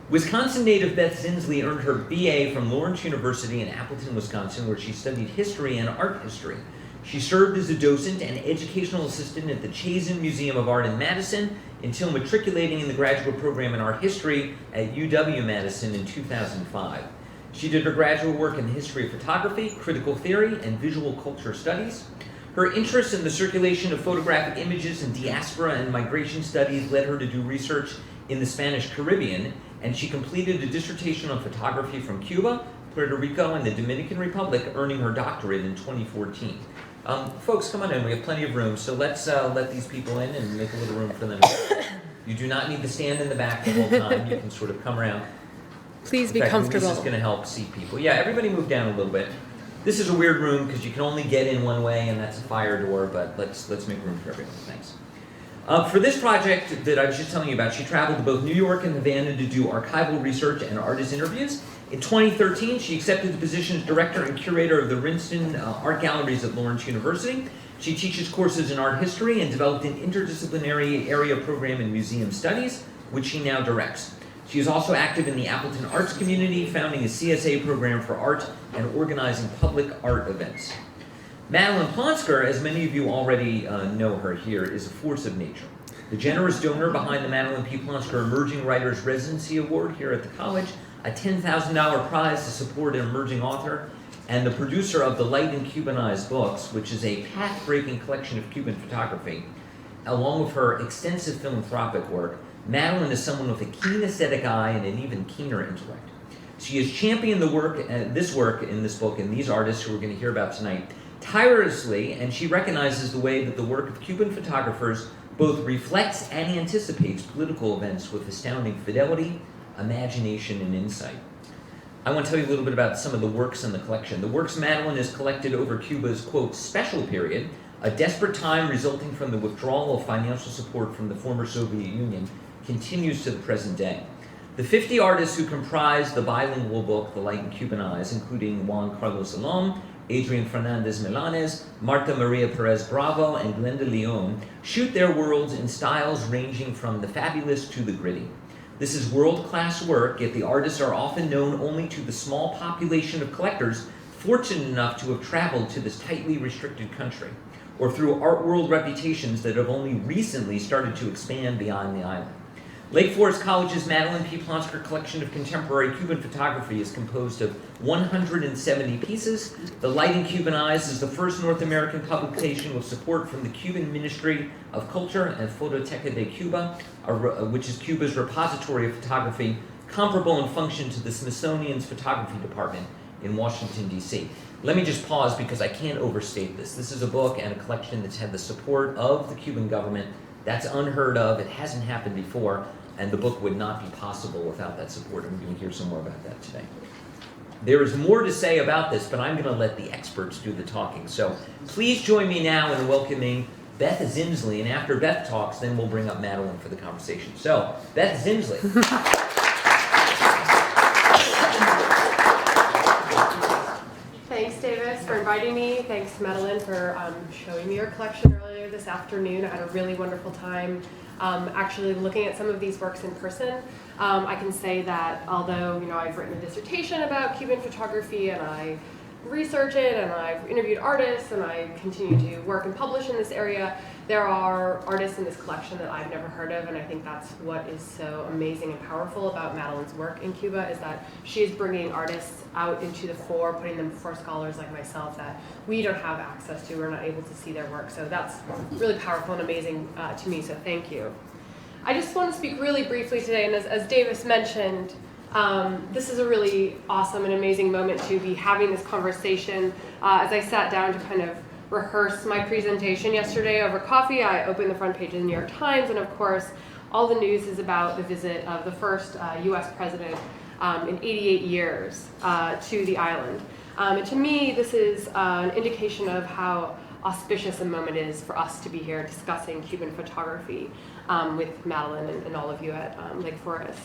Wisconsin native Beth Zinsli earned her BA from Lawrence University in Appleton, Wisconsin, where she studied history and art history. She served as a docent and educational assistant at the Chazen Museum of Art in Madison until matriculating in the graduate program in art history at UW-Madison in 2005. She did her graduate work in the history of photography, critical theory, and visual culture studies. Her interest in the circulation of photographic images and diaspora and migration studies led her to do research in the Spanish Caribbean, and she completed a dissertation on photography from Cuba, Puerto Rico, and the Dominican Republic, earning her doctorate in 2014. Folks, come on in. We have plenty of room, so let's let these people in and make a little room for them. You do not need to stand in the back the whole time. You can sort of come around. Please be comfortable. This is going to help seat people. Yeah, everybody move down a little bit. This is a weird room because you can only get in one way, and that's a fire door, but let's make room for everyone. Thanks. For this project that I was just telling you about, she traveled to both New York and Havana to do archival research and artist interviews. In 2013, she accepted the position as director and curator of the Wriston Art Galleries at Lawrence University. She teaches courses in art history and developed an interdisciplinary area program in museum studies, which she now directs. She is also active in the Appleton arts community, founding a CSA program for art and organizing public art events. Madeleine Plonsker, as many of you already know her here, is a force of nature. The generous donor behind the Madeleine P. Plonsker Emerging Writers Residency Award here at the college, a $10,000 prize to support an emerging author, and the producer of the Light In Cuban Eyes books, which is a path-breaking collection of Cuban photography. Along with her extensive philanthropic work, Madeleine is someone with a keen aesthetic eye and an even keener intellect. She has championed the work, this work in this book and these artists who we're going to hear about tonight tirelessly, and she recognizes the way that the work of Cuban photographers both reflects and anticipates political events with astounding fidelity, imagination, and insight. I want to tell you a little bit about some of the works in the collection. The works Madeleine has collected over Cuba's, quote, special period, a desperate time resulting from the withdrawal of financial support from the former Soviet Union, continues to the present day. The 50 artists who comprise the bilingual book, The Light in Cuban Eyes, including Juan Carlos Salom, Adrian Fernandez Milanes, Marta Maria Perez Bravo, and Glenda Leon, shoot their worlds in styles ranging from the fabulous to the gritty. This is world-class work, yet the artists are often known only to the small population of collectors fortunate enough to have traveled to this tightly restricted country, or through art world reputations that have only recently started to expand beyond the island. Lake Forest College's Madeleine P. Plonsker collection of contemporary Cuban photography is composed of 170 pieces. The Light in Cuban Eyes is the first North American publication with support from the Cuban Ministry of Culture and Fototeca de Cuba, which is Cuba's repository of photography, comparable in function to the Smithsonian's photography department in Washington, D.C. Let me just pause because I can't overstate this. This is a book and a collection that's had the support of the Cuban government. That's unheard of. It hasn't happened before, and the book would not be possible without that support. And we're going to hear some more about that today. There is more to say about this, but I'm going to let the experts do the talking. So please join me now in welcoming Beth Zinsli, and after Beth talks, then we'll bring up Madeleine for the conversation. So, Beth Zinsli. Thanks, Davis, for inviting me. Thanks, Madeleine, for showing me your collection earlier this afternoon. I had a really wonderful time actually looking at some of these works in person. I can say that although I've written a dissertation about Cuban photography and I research it and I've interviewed artists and I continue to work and publish in this area, there are artists in this collection that I've never heard of, and I think that's what is so amazing and powerful about Madeleine's work in Cuba, is that she is bringing artists out into the fore, putting them before scholars like myself that we don't have access to, we're not able to see their work. So that's really powerful and amazing to me, so thank you. I just want to speak really briefly today, and as Davis mentioned, this is a really awesome and amazing moment to be having this conversation. As I sat down to kind of rehearse my presentation yesterday over coffee, I opened the front page of the New York Times, and of course, all the news is about the visit of the first U.S. president in 88 years to the island. And to me, this is an indication of how auspicious a moment is for us to be here discussing Cuban photography with Madeleine and all of you at Lake Forest.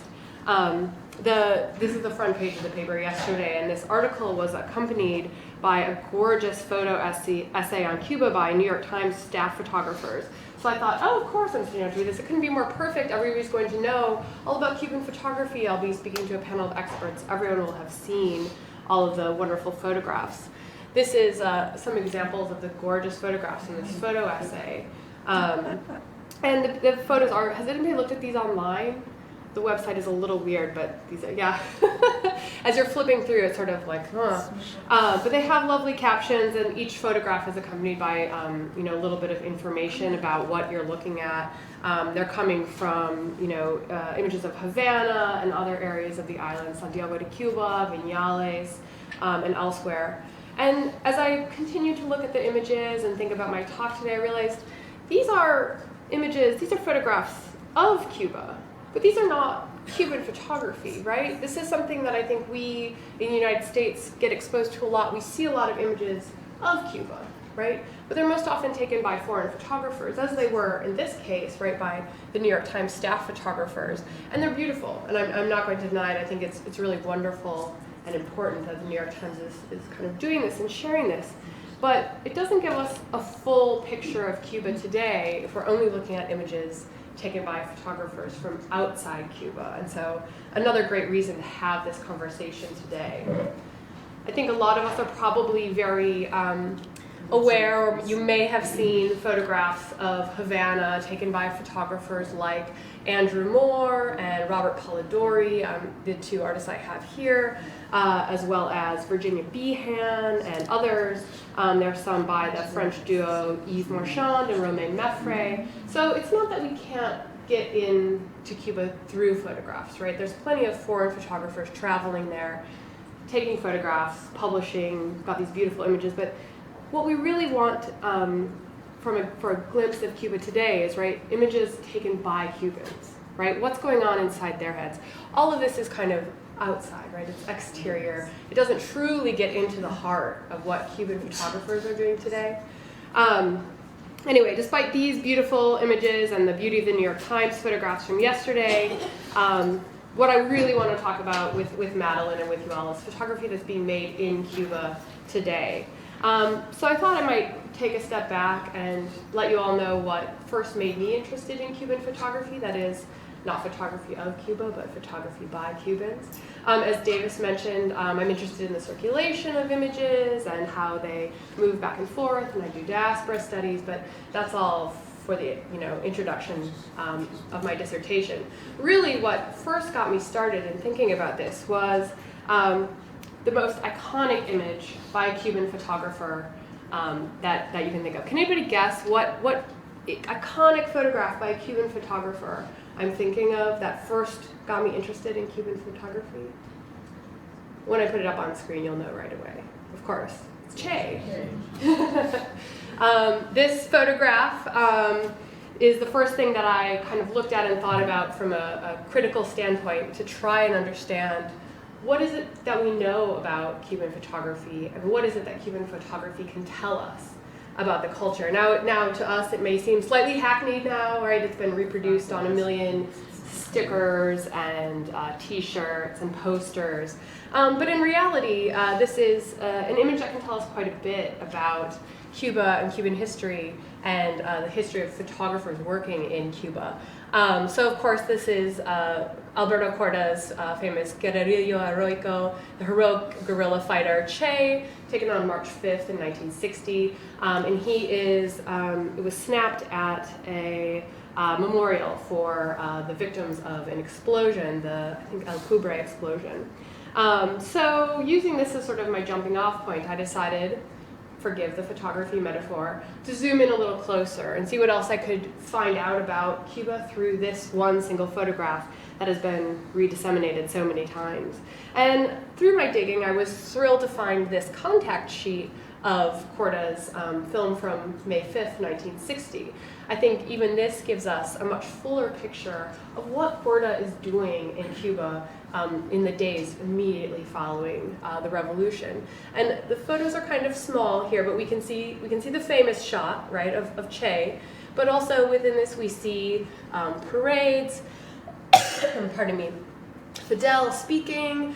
This is the front page of the paper yesterday, and this article was accompanied by a gorgeous photo essay on Cuba by New York Times staff photographers. So I thought, oh, of course I'm going to do this. It couldn't be more perfect. Everybody's going to know all about Cuban photography. I'll be speaking to a panel of experts. Everyone will have seen all of the wonderful photographs. This is some examples of the gorgeous photographs in this photo essay. And the photos are, has anybody looked at these online? The website is a little weird, but these are, yeah. As you're flipping through, it's sort of like, huh. But they have lovely captions, and each photograph is accompanied by, you know, a little bit of information about what you're looking at. They're coming from, you know, images of Havana and other areas of the island, Santiago de Cuba, Viñales, and elsewhere. And as I continued to look at the images and think about my talk today, I realized these are images, these are photographs of Cuba. But these are not Cuban photography, right? This is something that I think we in the United States get exposed to a lot. We see a lot of images of Cuba, right? But they're most often taken by foreign photographers, as they were in this case, right, by the New York Times staff photographers. And they're beautiful, and I'm not going to deny it. I think it's really wonderful and important that the New York Times is kind of doing this and sharing this. But it doesn't give us a full picture of Cuba today if we're only looking at images taken by photographers from outside Cuba. And so another great reason to have this conversation today. I think a lot of us are probably very aware, or you may have seen photographs of Havana taken by photographers like Andrew Moore and Robert Polidori, the two artists I have here, as well as Virginia Behan and others. There's some by the French duo Yves Marchand and Romain Meffray. So it's not that we can't get into Cuba through photographs, right? There's plenty of foreign photographers traveling there, taking photographs, publishing, got these beautiful images. But what we really want for a glimpse of Cuba today is, right, images taken by Cubans, right? What's going on inside their heads? All of this is kind of outside, right? It's exterior. It doesn't truly get into the heart of what Cuban photographers are doing today. Anyway, despite these beautiful images and the beauty of the New York Times photographs from yesterday, what I really want to talk about with Madeleine and with you all is photography that's being made in Cuba today. So I thought I might take a step back and let you all know what first made me interested in Cuban photography, that is, not photography of Cuba, but photography by Cubans. As Davis mentioned, I'm interested in the circulation of images and how they move back and forth, and I do diaspora studies, but that's all for the introduction of my dissertation. Really, what first got me started in thinking about this was the most iconic image by a Cuban photographer that you can think of. Can anybody guess what iconic photograph by a Cuban photographer I'm thinking of that first got me interested in Cuban photography? When I put it up on screen, you'll know right away. Of course, it's Che. This photograph is the first thing that I kind of looked at and thought about from a critical standpoint to try and understand what is it that we know about Cuban photography, and what is it that Cuban photography can tell us about the culture. Now to us it may seem slightly hackneyed now, right? It's been reproduced on a million stickers and t-shirts and posters. But in reality, this is an image that can tell us quite a bit about Cuba and Cuban history and the history of photographers working in Cuba. So of course this is Alberto Cortez, famous guerrillo heroico, the heroic guerrilla fighter Che, taken on March 5th in 1960. And he is, it was snapped at a memorial for the victims of an explosion, the, I think, El Cubre explosion. So using this as sort of my jumping off point, I decided, forgive the photography metaphor, to zoom in a little closer and see what else I could find out about Cuba through this one single photograph that has been redisseminated so many times. And through my digging, I was thrilled to find this contact sheet of Cortez film from May 5th, 1960. I think even this gives us a much fuller picture of what Cortez is doing in Cuba in the days immediately following the revolution. And the photos are kind of small here, but we can see the famous shot, right, of Che. But also within this we see parades, pardon me, Fidel speaking,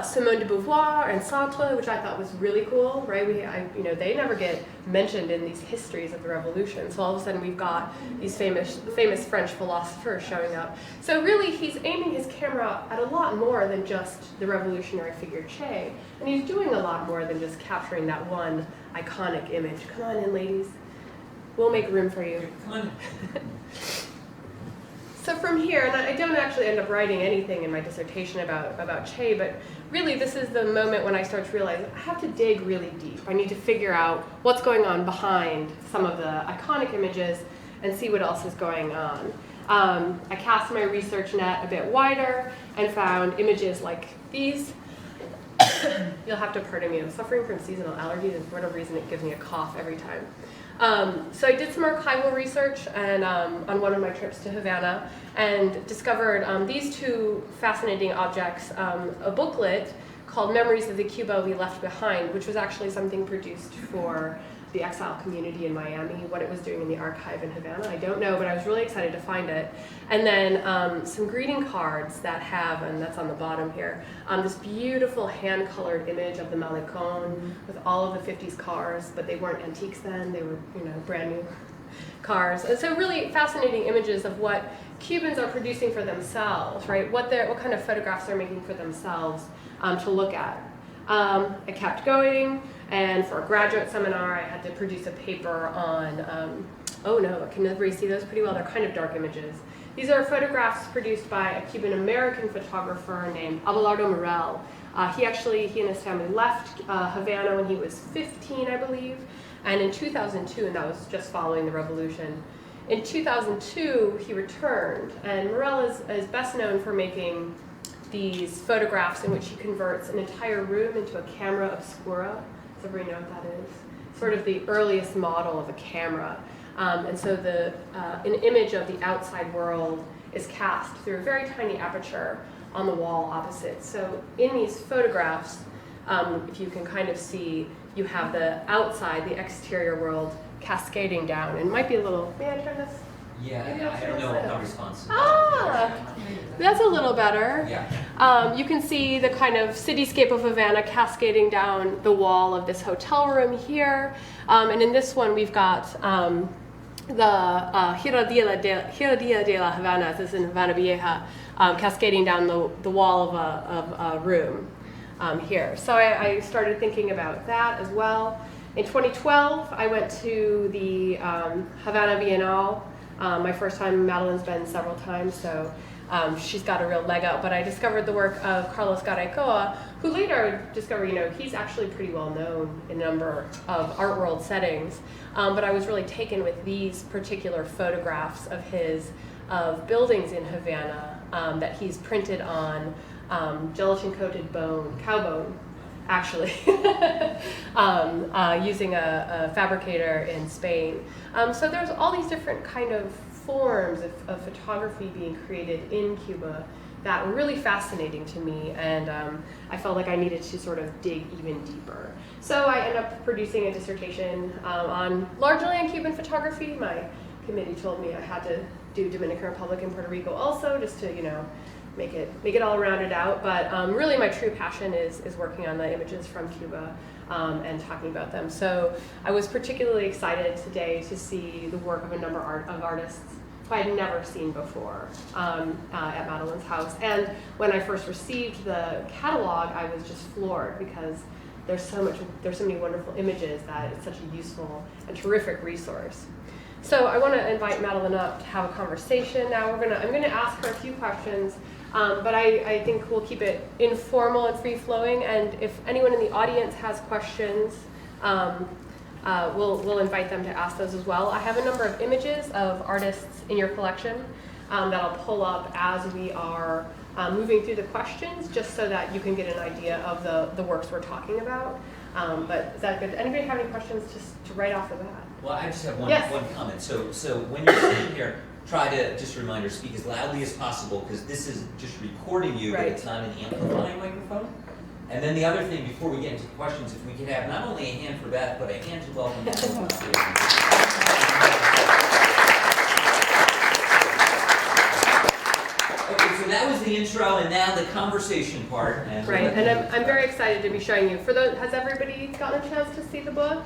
Simone de Beauvoir and Sartre, which I thought was really cool, right? They never get mentioned in these histories of the revolution. So all of a sudden we've got these famous French philosophers showing up. So really he's aiming his camera at a lot more than just the revolutionary figure Che. And he's doing a lot more than just capturing that one iconic image. Come on in, ladies. We'll make room for you. Come on. So from here, and I don't actually end up writing anything in my dissertation about Che, but really this is the moment when I start to realize I have to dig really deep. I need to figure out what's going on behind some of the iconic images and see what else is going on. I cast my research net a bit wider and found images like these. You'll have to pardon me, I'm suffering from seasonal allergies, and for whatever reason it gives me a cough every time. So I did some archival research and on one of my trips to Havana and discovered these two fascinating objects, a booklet called Memories of the Cuba We Left Behind, which was actually something produced for the exile community in Miami. What it was doing in the archive in Havana, I don't know, but I was really excited to find it. And then some greeting cards that have, and that's on the bottom here, this beautiful hand-colored image of the Malecon with all of the 50s cars, but they weren't antiques then, they were, you know, brand new cars. And so really fascinating images of what Cubans are producing for themselves, right? What kind of photographs they're making for themselves to look at. I kept going, and for a graduate seminar, I had to produce a paper on, oh no, can everybody see those pretty well? They're kind of dark images. These are photographs produced by a Cuban-American photographer named Alberto Morell. He and his family left Havana when he was 15, I believe, and in 2002, and that was just following the revolution. In 2002, he returned, and Morell is best known for making these photographs in which he converts an entire room into a camera obscura. Does everybody know what that is? Sort of the earliest model of a camera. And so an image of the outside world is cast through a very tiny aperture on the wall opposite. So in these photographs, if you can kind of see, you have the outside, the exterior world cascading down. And it might be a little, may I turn this? Yeah, I don't know how responsive. That's a little better. Yeah. You can see the kind of cityscape of Havana cascading down the wall of this hotel room here. And in this one, we've got the Giradilla de la Havana, this is in Havana Vieja, cascading down the wall of a room here. So I started thinking about that as well. In 2012, I went to the Havana Biennale. My first time, Madeleine's been several times, so she's got a real leg up. But I discovered the work of Carlos Gotye, who later discovered, you know, he's actually pretty well known in a number of art world settings. But I was really taken with these particular photographs of his, of buildings in Havana that he's printed on gelatin-coated bone, cow bone, actually, using a fabricator in Spain. So there's all these different kind of forms of photography being created in Cuba that were really fascinating to me, and I felt like I needed to sort of dig even deeper. So I ended up producing a dissertation largely on Cuban photography. My committee told me I had to do Dominican Republic and Puerto Rico also, just to, you know, make it all rounded out. But really my true passion is working on the images from Cuba and talking about them. So I was particularly excited today to see the work of a number of artists who I had never seen before at Madeleine's house. And when I first received the catalog, I was just floored because there's so many wonderful images that it's such a useful and terrific resource. So I want to invite Madeleine up to have a conversation. Now I'm going to ask her a few questions, but I think we'll keep it informal and free-flowing. And if anyone in the audience has questions, we'll invite them to ask those as well. I have a number of images of artists in your collection that I'll pull up as we are moving through the questions, just so that you can get an idea of the works we're talking about. But is that good? Anybody have any questions just to right off the bat? Well, I just have one comment. So when you're sitting here, try to just remind her, speak as loudly as possible, because this is just recording you, right, but it's not an amplifying microphone. And then the other thing, before we get into questions, if we could have not only a hand for Beth, but a hand to welcome Madeleine. Okay, so that was the intro, and now the conversation part. And right, and I'm very excited to be showing you. Has everybody gotten a chance to see the book?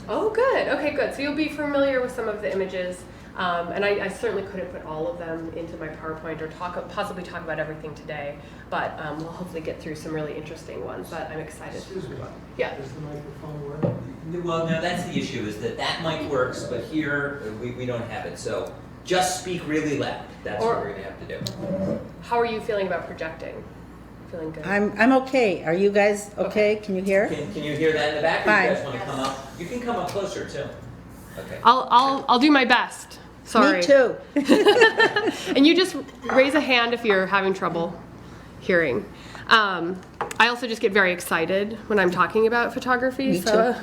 Oh, good. Okay, good. So you'll be familiar with some of the images, and I certainly couldn't put all of them into my PowerPoint or possibly talk about everything today, but we'll hopefully get through some really interesting ones that I'm excited. Excuse me. Yeah. Does the microphone work? Well, no, that's the issue, is that mic works, but here we don't have it. So just speak really loud. That's what we're going to have to do. How are you feeling about projecting? Feeling good? I'm okay. Are you guys okay? Can you hear? Can you hear that in the back? Or Fine. you guys want to come up? You can come up closer too. Okay. I'll do my best. Sorry. Me too. And you just raise a hand if you're having trouble hearing. I also just get very excited when I'm talking about photography. Me so.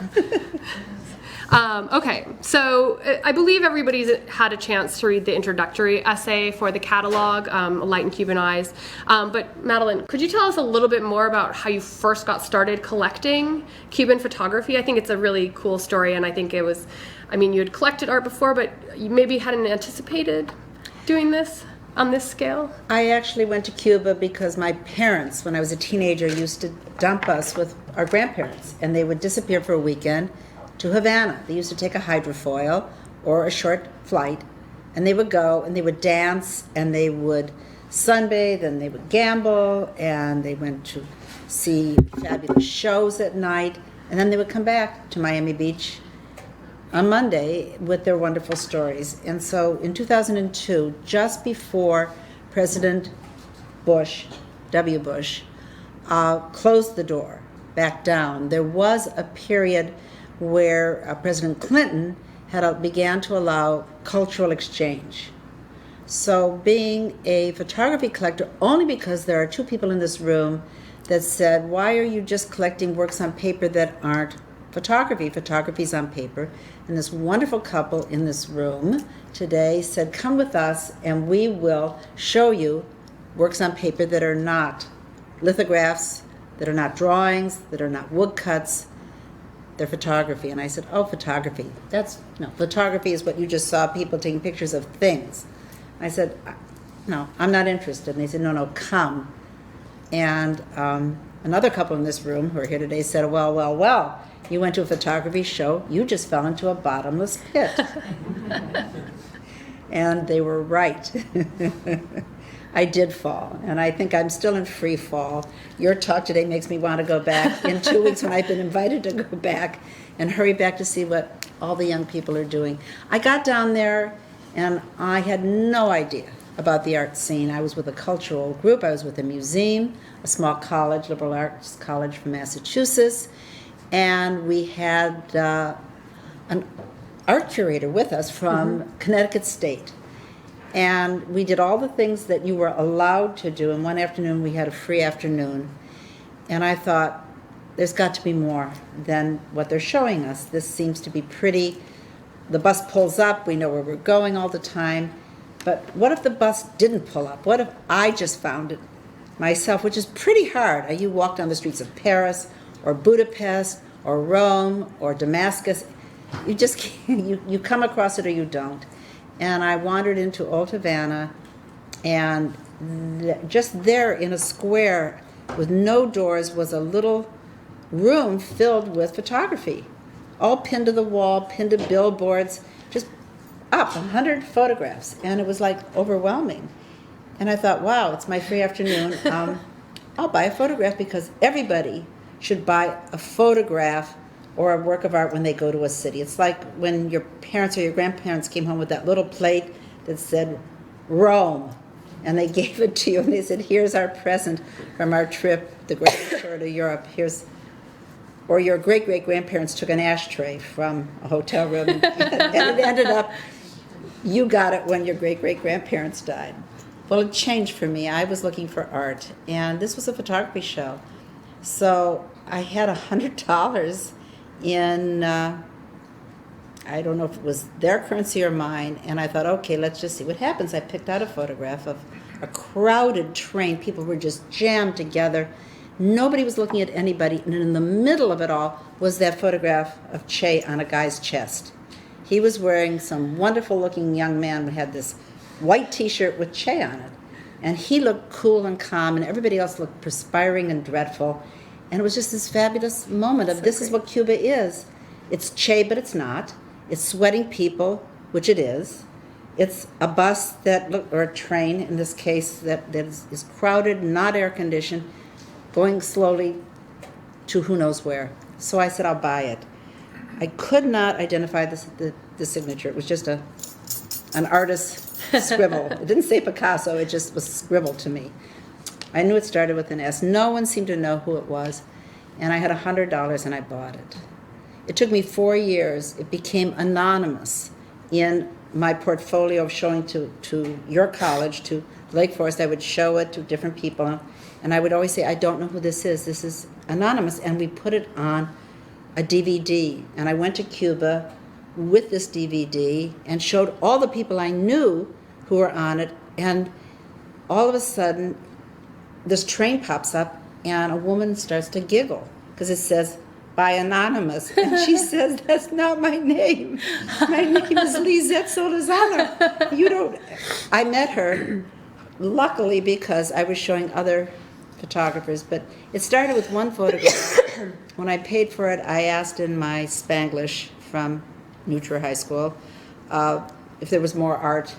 Okay, so I believe everybody's had a chance to read the introductory essay for the catalog, Light in Cuban Eyes. But Madeleine, could you tell us a little bit more about how you first got started collecting Cuban photography? I think it's a really cool story, and I think it was, I mean, you had collected art before, but you maybe hadn't anticipated doing this on this scale? I actually went to Cuba because my parents, when I was a teenager, used to dump us with our grandparents, and they would disappear for a weekend to Havana. They used to take a hydrofoil or a short flight, and they would go and they would dance and they would sunbathe and they would gamble and they went to see fabulous shows at night, and then they would come back to Miami Beach on Monday with their wonderful stories. And so in 2002, just before President Bush, W. Bush, closed the door back down, there was a period where President Clinton began to allow cultural exchange. So being a photography collector, only because there are two people in this room that said, why are you just collecting works on paper that aren't photography? Photography's on paper. And this wonderful couple in this room today said, come with us and we will show you works on paper that are not lithographs, that are not drawings, that are not woodcuts. They're photography. And I said, oh, photography. Photography is what you just saw, people taking pictures of things. I said, no, I'm not interested. And they said, no, come. And another couple in this room who are here today said, well, you went to a photography show, you just fell into a bottomless pit. And they were right. I did fall, and I think I'm still in free fall. Your talk today makes me want to go back in 2 weeks when I've been invited to go back and hurry back to see what all the young people are doing. I got down there, and I had no idea about the art scene. I was with a cultural group. I was with a museum, a small college, liberal arts college from Massachusetts, and we had an art curator with us from Connecticut State. And we did all the things that you were allowed to do. And one afternoon we had a free afternoon. And I thought, there's got to be more than what they're showing us. This seems to be pretty. The bus pulls up. We know where we're going all the time. But what if the bus didn't pull up? What if I just found it myself, which is pretty hard. You walk down the streets of Paris or Budapest or Rome or Damascus. You just can't, you come across it or you don't. And I wandered into Old Havana, and just there in a square with no doors was a little room filled with photography, all pinned to the wall, pinned to billboards, just up 100 photographs, and it was like overwhelming. And I thought, wow, it's my free afternoon. I'll buy a photograph, because everybody should buy a photograph or a work of art when they go to a city. It's like when your parents or your grandparents came home with that little plate that said Rome, and they gave it to you, and they said, here's our present from our trip, the great tour to Europe. Or your great-great-grandparents took an ashtray from a hotel room, and it ended up, you got it when your great-great-grandparents died. Well, it changed for me. I was looking for art, and this was a photography show. So I had $100 in, I don't know if it was their currency or mine, and I thought, okay, let's just see what happens. I picked out a photograph of a crowded train. People were just jammed together. Nobody was looking at anybody, and in the middle of it all was that photograph of Che on a guy's chest. He was wearing, some wonderful-looking young man who had this white T-shirt with Che on it, and he looked cool and calm, and everybody else looked perspiring and dreadful. And it was just this fabulous moment of this is what Cuba is. It's Che, but it's not. It's sweating people, which it is. It's a bus or a train in this case, that is crowded, not air conditioned, going slowly to who knows where. So I said, I'll buy it. I could not identify the signature. It was just an artist's scribble. It didn't say Picasso, it just was scribbled to me. I knew it started with an S. No one seemed to know who it was. And I had $100 and I bought it. It took me 4 years. It became anonymous in my portfolio of showing to your college, to Lake Forest. I would show it to different people. And I would always say, I don't know who this is. This is anonymous. And we put it on a DVD. And I went to Cuba with this DVD and showed all the people I knew who were on it. And all of a sudden, this train pops up and a woman starts to giggle because it says, by Anonymous. And she says, that's not my name. My name is Lisette Solizano. You don't... I met her, luckily, because I was showing other photographers, but it started with one photograph. When I paid for it, I asked in my Spanglish from Neutra High School if there was more art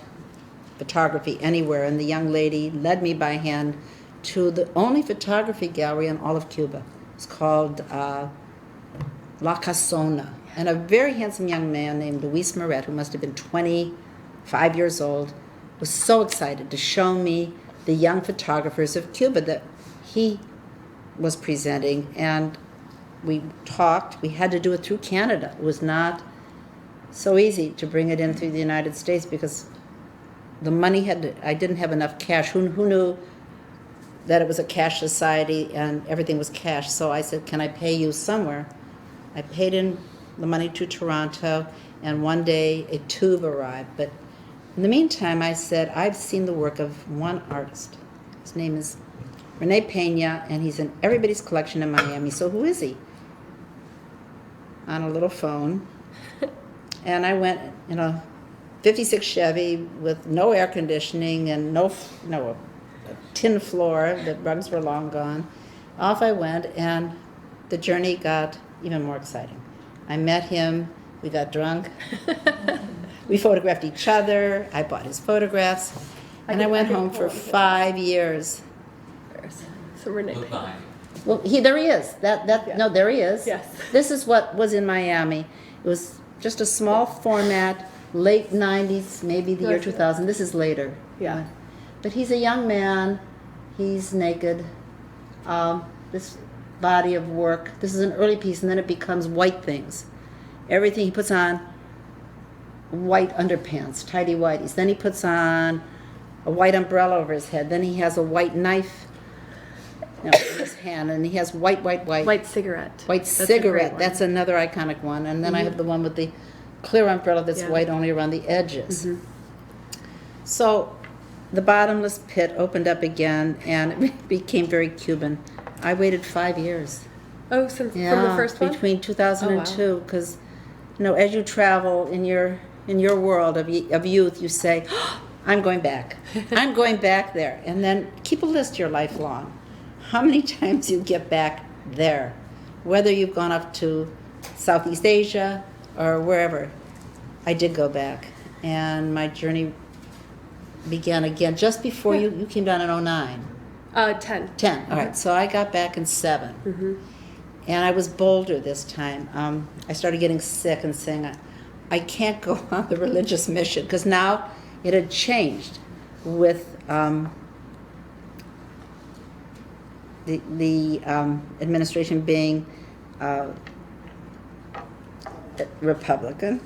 photography anywhere, and the young lady led me by hand to the only photography gallery in all of Cuba. It's called La Casona. And a very handsome young man named Luis Moret, who must have been 25 years old, was so excited to show me the young photographers of Cuba that he was presenting. And we talked. We had to do it through Canada. It was not so easy to bring it in through the United States because the money I didn't have enough cash. Who knew that it was a cash society and everything was cash? So I said, can I pay you somewhere? I paid in the money to Toronto, and one day a tube arrived. But in the meantime, I said, I've seen the work of one artist. His name is Rene Pena, and he's in everybody's collection in Miami. So who is he? On a little phone. And I went in a 56 Chevy with no air conditioning and no tin floor. The rugs were long gone. Off I went, and the journey got even more exciting. I met him, we got drunk, we photographed each other, I bought his photographs, and I went home for 5 years. So Renee. Well, there he is. Yeah. No, there he is. Yes. This is what was in Miami. It was just a small format, late 90s, maybe the year 2000. This is later. Yeah. But he's a young man. He's naked. This body of work. This is an early piece, and then it becomes white things. Everything he puts on, white underpants, tidy whities. Then he puts on a white umbrella over his head. Then he has a white knife in his hand, and he has white. White cigarette. White cigarette. That's another iconic one. And then I have the one with the clear umbrella that's white only around the edges. Mm-hmm. So the bottomless pit opened up again, and it became very Cuban. I waited 5 years. Oh, from the first one? Between 2002, because as you travel in your world of youth, you say, oh, I'm going back. I'm going back there. And then keep a list your life long. How many times you get back there, whether you've gone up to Southeast Asia or wherever. I did go back, and my journey began again just before you came down in 2009. 10. 10, all right. So I got back in 7. Mm-hmm. And I was bolder this time. I started getting sick and saying, I can't go on the religious mission, because now it had changed with the administration being Republican.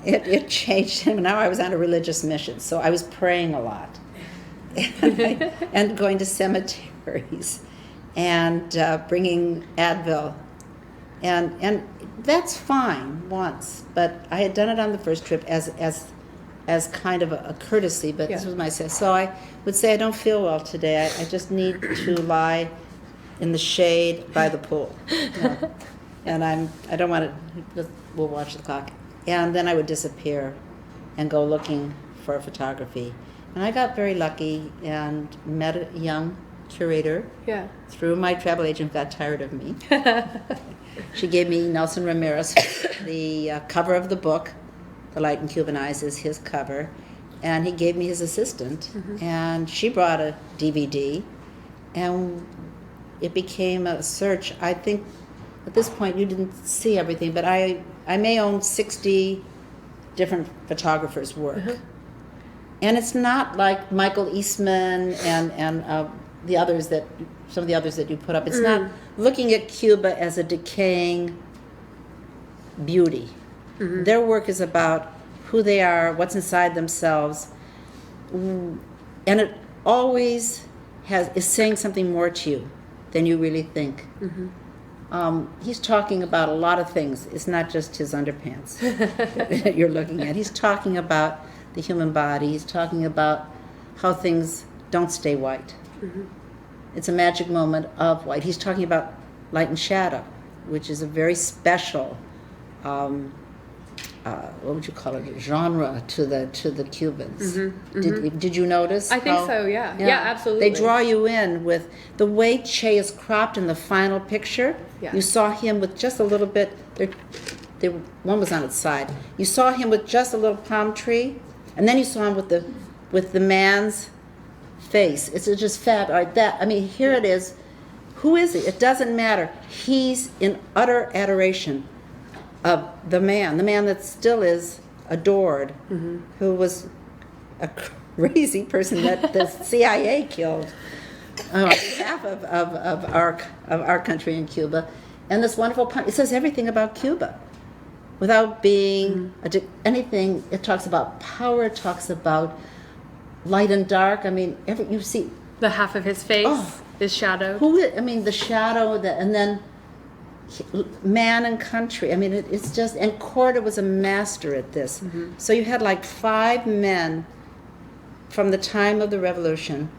It changed, and now I was on a religious mission. So I was praying a lot. And going to cemeteries and bringing Advil. And that's fine once, but I had done it on the first trip as kind of a courtesy, but this was my say. So I would say, I don't feel well today. I just need to lie in the shade by the pool. And I don't want to, we'll watch the clock. And then I would disappear and go looking for photography. And I got very lucky and met a young curator, Yeah. through my travel agent, got tired of me. She gave me Nelson Ramirez, the cover of the book. The Light in Cuban Eyes is his cover. And he gave me his assistant. And she brought a DVD. And it became a search. I think at this point you didn't see everything, but I may own 60 different photographers' work. And it's not like Michael Eastman and the others that, some of the others that you put up. It's not looking at Cuba as a decaying beauty. Their work is about who they are, what's inside themselves, and it always is saying something more to you than you really think. He's talking about a lot of things. It's not just his underpants that you're looking at. He's talking about the human body. He's talking about how things don't stay white. It's a magic moment of white. He's talking about light and shadow, which is a very special, what would you call it, genre to the Cubans. Did you notice? I think so, yeah. Yeah, absolutely. They draw you in with the way Che is cropped in the final picture. Yeah. You saw him with just a little bit, one was on its side. You saw him with just a little palm tree, and then you saw him with the man's face. It's just fab. Here it is. Who is he? It doesn't matter. He's in utter adoration of the man that still is adored, who was a crazy person that the CIA killed on behalf of our country in Cuba. And this wonderful poem, it says everything about Cuba without being anything. It talks about power, it talks about light and dark. You see the half of his face is shadowed. The shadow, and then man and country. It's just, and Corda was a master at this. So you had like 5 men from the time of the revolution.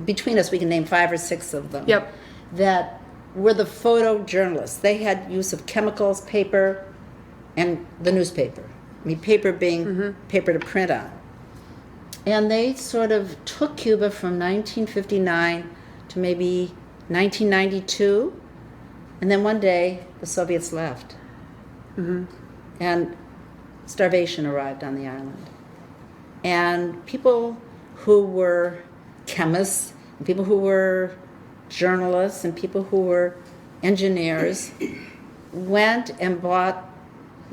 Between us, we can name 5 or 6 of them. Yep. That were the photojournalists. They had use of chemicals, paper, and the newspaper. Paper being paper to print on. And they sort of took Cuba from 1959 to maybe 1992. And then one day, the Soviets left. And starvation arrived on the island. And people who were chemists, and people who were journalists, and people who were engineers went and bought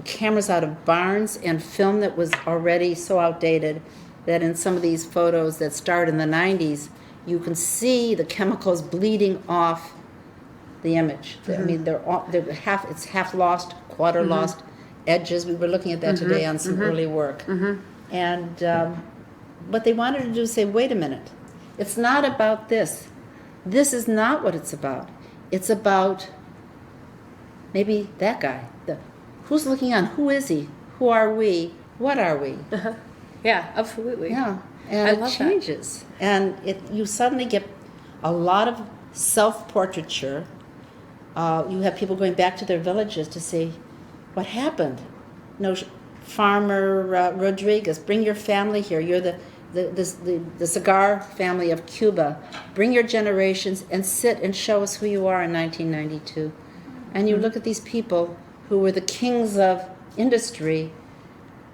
cameras out of barns and film that was already so outdated that in some of these photos that start in the 90s, you can see the chemicals bleeding off the image. It's half lost, quarter lost edges. We were looking at that today on some early work. And what they wanted to do is say, wait a minute, it's not about this. This is not what it's about. It's about maybe that guy. Who's looking on? Who is he? Who are we? What are we? Yeah, absolutely. Yeah, and it changes. And you suddenly get a lot of self-portraiture. You have people going back to their villages to say, what happened? Farmer Rodriguez, bring your family here. You're the cigar family of Cuba. Bring your generations and sit and show us who you are in 1992. And you look at these people who were the kings of industry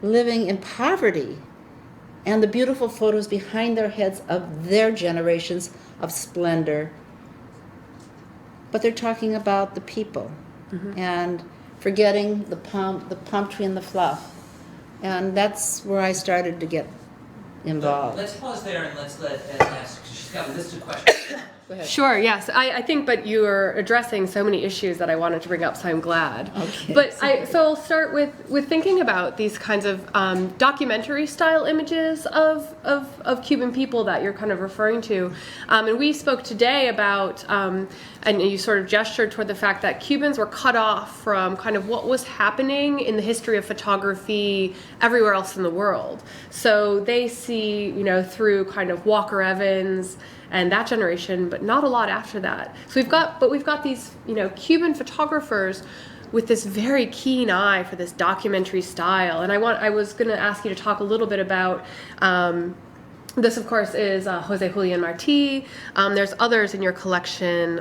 living in poverty, and the beautiful photos behind their heads of their generations of splendor. But they're talking about the people and forgetting the palm tree and the fluff. And that's where I started to get involved. Let's pause there and let's let Ed ask, because she's got a list of questions. Go ahead. Sure, yes. I think, but you are addressing so many issues that I wanted to bring up, so I'm glad. Okay. But so I'll start with thinking about these kinds of documentary style images of Cuban people that you're kind of referring to. And we spoke today about, and you sort of gestured toward the fact that Cubans were cut off from kind of what was happening in the history of photography everywhere else in the world. So they see, through kind of Walker Evans and that generation, but not a lot after that. So we've got these, Cuban photographers with this very keen eye for this documentary style. And I was going to ask you to talk a little bit about This, of course, is Jose Julian Marti. There's others in your collection,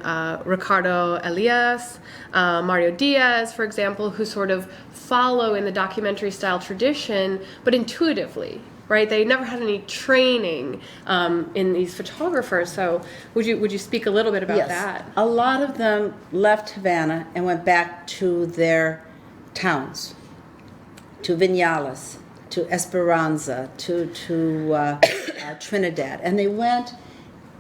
Ricardo Elias, Mario Diaz, for example, who sort of follow in the documentary style tradition, but intuitively, right? They never had any training in these photographers. So would you speak a little bit about that? A lot of them left Havana and went back to their towns, to Vinales, to Esperanza, to Trinidad. And they went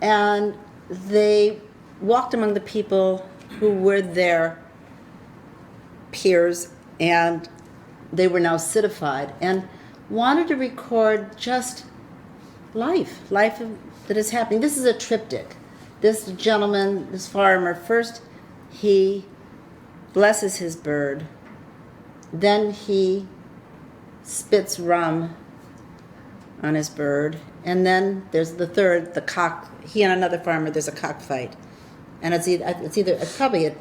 and they walked among the people who were their peers, and they were now citified, and wanted to record just life that is happening. This is a triptych. This gentleman, this farmer, first he blesses his bird, then he spits rum on his bird, and then there's the third, the cock. He and another farmer, there's a cockfight, and it's probably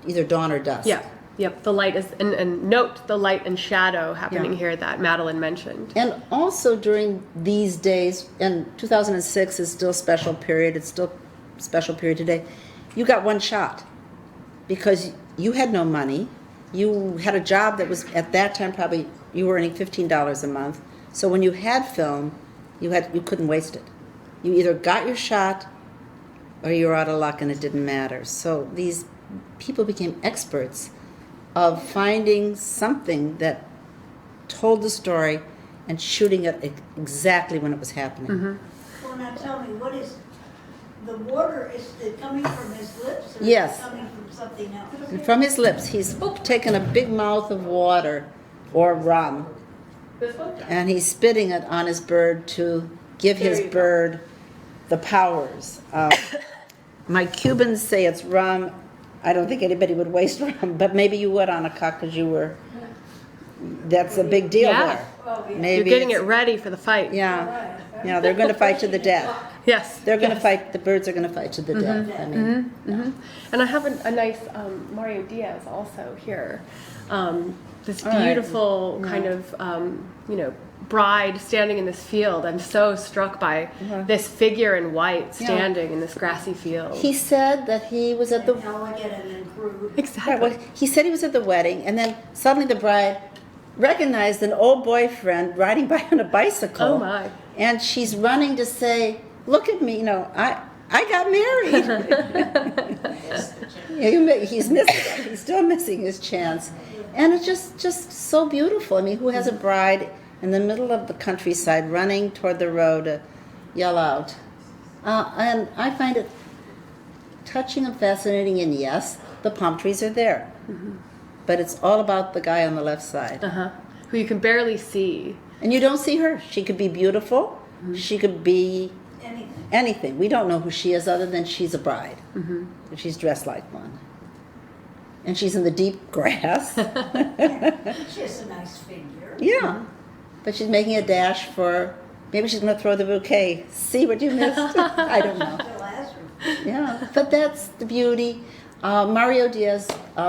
either dawn or dusk. Yeah. Yep. The light is, and note the light and shadow happening here that Madeleine mentioned. And also during these days, and 2006 is still a special period. It's still a special period today. You got one shot because you had no money. You had a job that was at that time probably you were earning $15 a month. So when you had film, you couldn't waste it. You either got your shot or you were out of luck, and it didn't matter. So these people became experts of finding something that told the story and shooting it exactly when it was happening. Mm-hmm. Well, now tell me, what is the water? Is it coming from his lips, or Yes. is it coming from something else? From his lips, he's taken a big mouth of water or rum, This one? and he's spitting it on his bird to give his There you go. bird the powers. My Cubans say it's rum. I don't think anybody would waste rum, but maybe you would on a cock because you were. That's a big deal Yeah. there. Well, yeah. Maybe You're getting it's- it ready for the fight. Yeah, yeah, they're going to fight to the death. Yes. They're going to yes. fight. The birds are going to fight to the death. I mean, And I have a nice Mario Diaz also here. This All right. beautiful kind of, bride standing in this field. I'm so struck by this figure in white standing in this grassy field. he said that he was at the. Elegant and crude. Exactly. Right, well, he said he was at the wedding, and then suddenly the bride recognized an old boyfriend riding by on a bicycle. Oh, my. And she's running to say, "Look at me! I got married." He's missing. He's still missing his chance, and it's just so beautiful. I mean, who has a bride in the middle of the countryside running toward the road to yell out? And I find it touching and fascinating. And yes, the palm trees are there, but it's all about the guy on the left side. Who you can barely see. And you don't see her. She could be beautiful. She could be anything. We don't know who she is other than she's a bride. She's dressed like one. And she's in the deep grass. She has a nice figure. Yeah. But she's making a dash for, maybe she's going to throw the bouquet. See what you missed? I don't know. Still has her. Yeah. But that's the beauty. Mario Diaz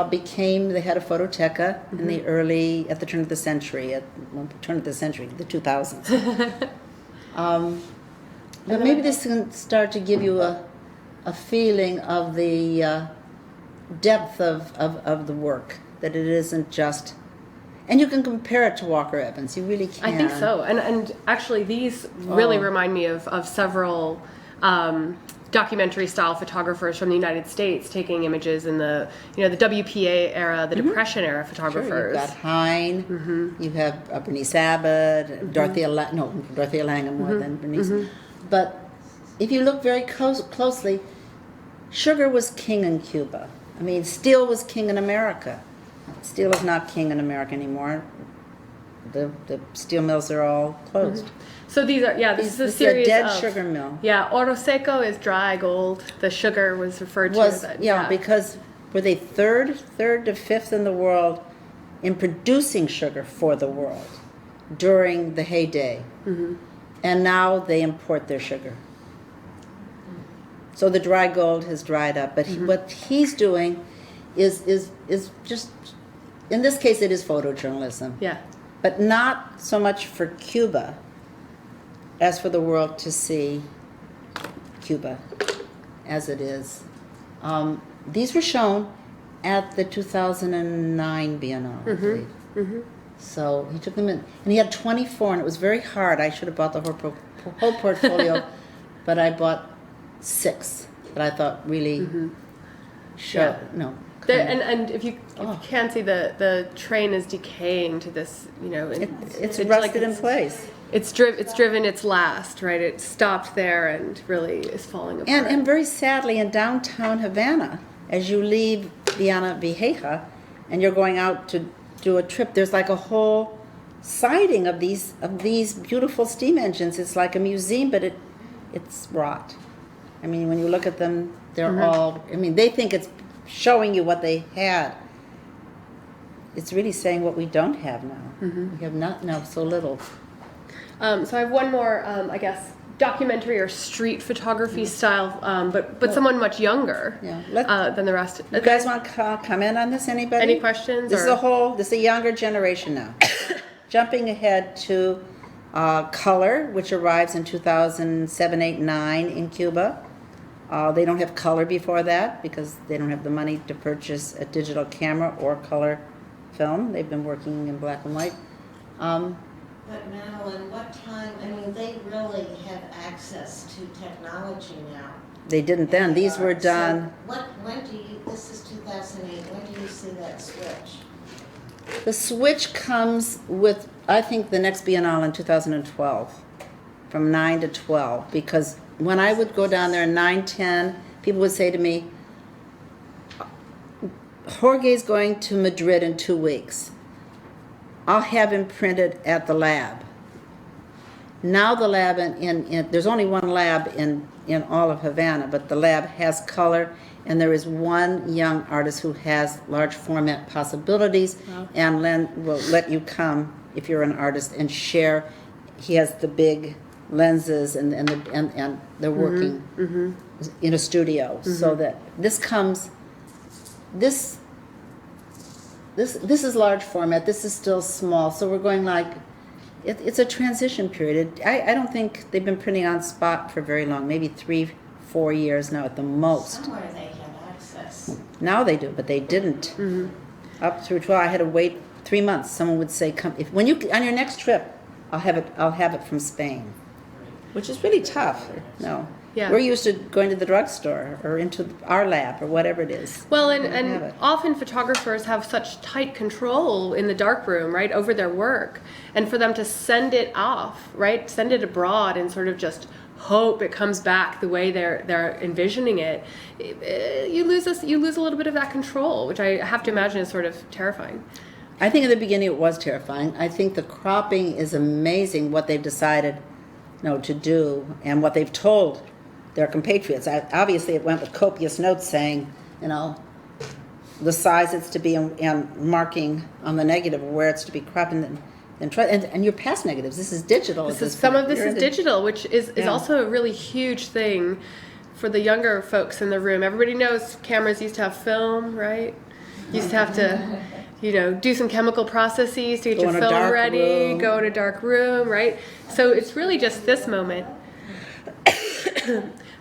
became the head of Phototeca in the at the turn of the century, the 2000s. But maybe this can start to give you a feeling of the depth of the work, that it isn't just, and you can compare it to Walker Evans. You really can. I think so. And actually, these really remind me of several documentary style photographers from the United States taking images in the the WPA era, the Depression era Sure, photographers. you've got Hine, you have Bernice Abbott, Dorothea Langham more than Bernice. But if you look very closely, sugar was king in Cuba. I mean, steel was king in America. Steel is not king in America anymore. The steel mills are all closed. So these are this is a This is series a dead of sugar mill. Yeah, oro seco is dry gold. The sugar was referred to as Because were they third to fifth in the world in producing sugar for the world during the heyday, and now they import their sugar. So the dry gold has dried up, but what he's doing is just, in this case, it is photojournalism. Yeah. But not so much for Cuba, as for the world to see Cuba as it is. These were shown at the 2009 Biennale, I believe. Mm-hmm. So he took them in, and he had 24, and it was very hard. I should have bought the whole portfolio, but I bought 6 that I thought really showed. Yeah. No. And if you can't see, the train is decaying to this, It's rusted in place. It's driven its last, right? It stopped there and really is falling apart. And very sadly, in downtown Havana, as you leave Viana Vieja and you're going out to do a trip, there's like a whole siding of these beautiful steam engines. It's like a museum, but it's rot. I mean, when you look at them, they're all, I mean, they think it's showing you what they had. It's really saying what we don't have now. We have not now so little. So I have one more, I guess, documentary or street photography style, but someone much younger than the rest. You guys want to comment on this? Anybody? Any questions? This is a younger generation now. Jumping ahead to color, which arrives in 2007, 8, 9 in Cuba. They don't have color before that because they don't have the money to purchase a digital camera or color film. They've been working in black and white. But Madeleine, what time, I mean, they really have access to technology now. They didn't then. These were done. So when do you, this is 2008, when do you see that switch? The switch comes with, I think, the next Biennale in 2012, from 9 to 12, because when I would go down there in 9, 10, people would say to me, Jorge's going to Madrid in 2 weeks. I'll have him printed at the lab. Now the lab, there's only one lab in all of Havana, but the lab has color, and there is one young artist who has large format possibilities, and will let you come, if you're an artist, and share. He has the big lenses, and they're working in a studio, so that this comes, this is large format, this is still small, so we're going like, it's a transition period. I don't think they've been printing on spot for very long, maybe 3-4 years now at the most. Somewhere they have access. Now they do, but they didn't. Up through 12, I had to wait 3 months. Someone would say, "Come when you on your next trip, I'll have it from Spain," which is really tough. No. Yeah. We're used to going to the drugstore or into our lab or whatever it is. Well, We don't have and it. often photographers have such tight control in the darkroom, right, over their work. And for them to send it off, right, send it abroad and sort of just hope it comes back the way they're envisioning it, you lose a little bit of that control, which I have to imagine is sort of terrifying. I think in the beginning it was terrifying. I think the cropping is amazing, what they've decided to do and what they've told their compatriots. Obviously, it went with copious notes saying, the size it's to be and marking on the negative where it's to be cropped, and you're past negatives. This is digital. Some of this is digital, which is also a really huge thing for the younger folks in the room. Everybody knows cameras used to have film, right? Used to have to, do some chemical processes to get your film ready, go in a dark room, right? So it's really just this moment.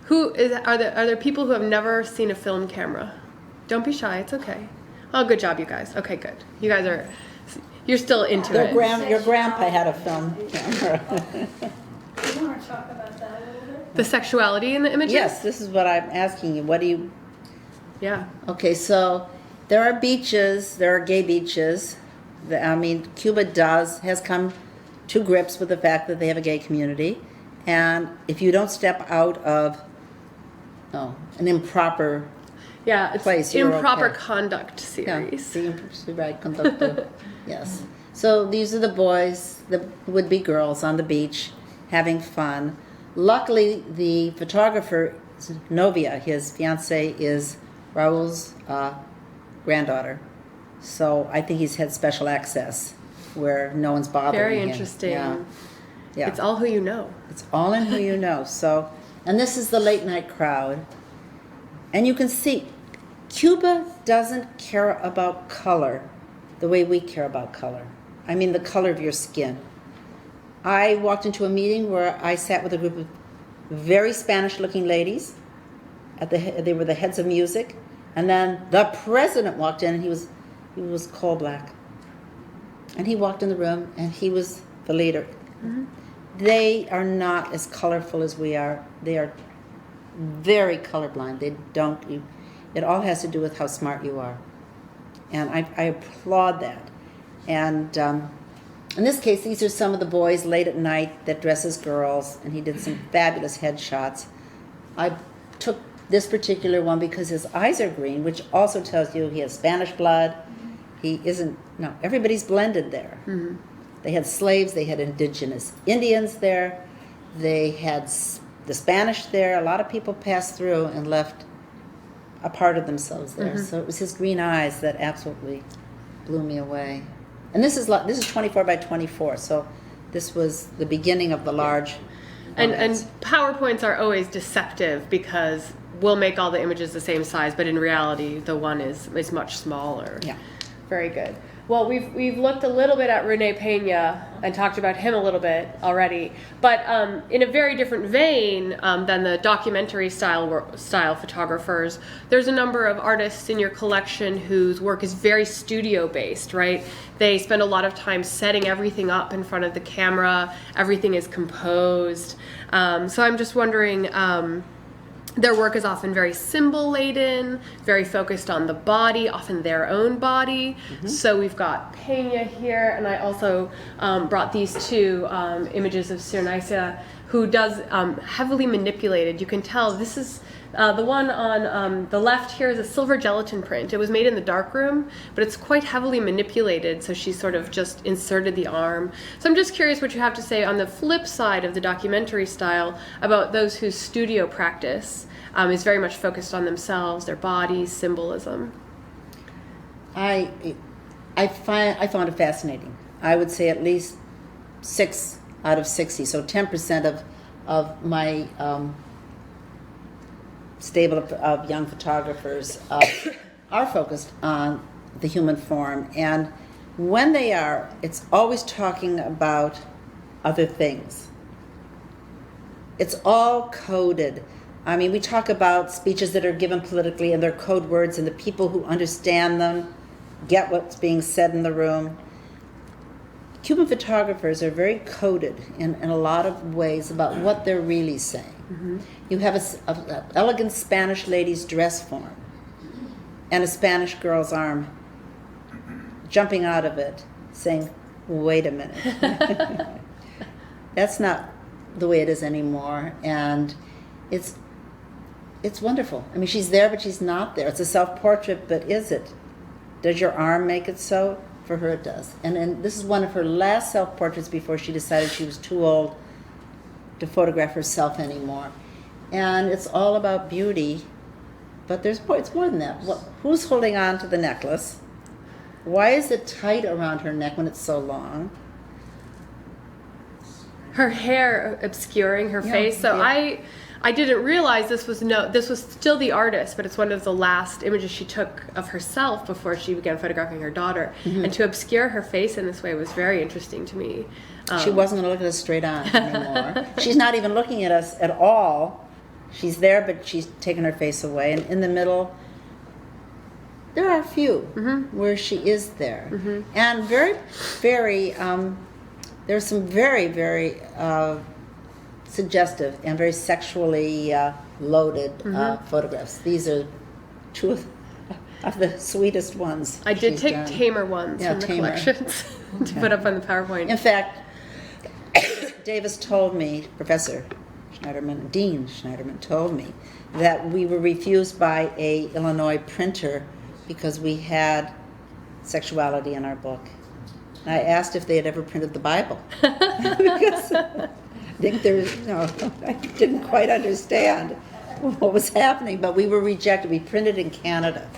Are there people who have never seen a film camera? Don't be shy. It's okay. Oh, good job, you guys. Okay, good. You're still into it. Your grandpa had a film camera. You want to talk about that a little bit? The sexuality in the images? Yes, this is what I'm asking you. What do you... Yeah. Okay, so there are beaches. There are gay beaches. Cuba has come to grips with the fact that they have a gay community. And if you don't step out of an improper it's place, improper okay. conduct series. Right, conducto. Yes. So these are the boys, the would-be girls on the beach having fun. Luckily, the photographer, Novia, his fiance, is Raul's granddaughter. So I think he's had special access where no one's bothering him. Very interesting. Yeah. It's all who you know. It's all in who you know. So, and this is the late night crowd. And you can see, Cuba doesn't care about color the way we care about color. I mean, the color of your skin. I walked into a meeting where I sat with a group of very Spanish-looking ladies. They were the heads of music, and then the president walked in, and he was coal black. And he walked in the room, and he was the leader. Mm-hmm. They are not as colorful as we are. They are very colorblind. It all has to do with how smart you are. And I applaud that. And in this case, these are some of the boys late at night that dress as girls, and he did some fabulous headshots. I took this particular one because his eyes are green, which also tells you he has Spanish blood. He isn't, no, everybody's blended there. Mm-hmm. They had slaves, they had indigenous Indians there, they had the Spanish there. A lot of people passed through and left a part of themselves there. Mm-hmm. So it was his green eyes that absolutely blew me away. And this is 24 by 24, so this was the beginning of the large. And PowerPoints are always deceptive because we'll make all the images the same size, but in reality, the one is much smaller. Yeah. Very good. Well, we've looked a little bit at Rene Pena and talked about him a little bit already, but in a very different vein than the documentary style photographers, there's a number of artists in your collection whose work is very studio based, right? They spend a lot of time setting everything up in front of the camera. Everything is composed. So I'm just wondering. Their work is often very symbol-laden, very focused on the body, often their own body. Mm-hmm. So we've got Pena here, and I also brought these two images of Sir Nicaea, who does heavily manipulated. You can tell this is the one on the left here is a silver gelatin print. It was made in the darkroom, but it's quite heavily manipulated, so she sort of just inserted the arm. So I'm just curious what you have to say on the flip side of the documentary style about those whose studio practice is very much focused on themselves, their bodies, symbolism. I found it fascinating. I would say at least 6 out of 60, so 10% of my stable of young photographers are focused on the human form. And when they are, it's always talking about other things. It's all coded. I mean, we talk about speeches that are given politically and they're code words, and the people who understand them get what's being said in the room. Cuban photographers are very coded in a lot of ways about what they're really saying. Mm-hmm. You have an elegant Spanish lady's dress form and a Spanish girl's arm jumping out of it saying, wait a minute. That's not the way it is anymore. And it's wonderful. I mean, she's there, but she's not there. It's a self-portrait, but is it? Does your arm make it so? For her, it does. And this is one of her last self-portraits before she decided she was too old to photograph herself anymore. And it's all about beauty, but it's more than that. Who's holding on to the necklace? Why is it tight around her neck when it's so long? Her hair obscuring her face. So yeah. I didn't realize this was still the artist, but it's one of the last images she took of herself before she began photographing her daughter. Mm-hmm. And to obscure her face in this way was very interesting to me. She wasn't going to look at us straight on anymore. She's not even looking at us at all. She's there, but she's taken her face away. And in the middle, there are a few mm-hmm. where she is there. Mm-hmm. And very, very, there's some very, very suggestive and very sexually loaded mm-hmm. Photographs. These are two of the sweetest ones. I did take done. Tamer ones from the collections to put up on the PowerPoint. In fact, Davis told me, Professor Schneiderman, Dean Schneiderman told me that we were refused by a Illinois printer because we had Sexuality in our book. And I asked if they had ever printed the Bible. Because I didn't quite understand what was happening, but we were rejected. We printed in Canada.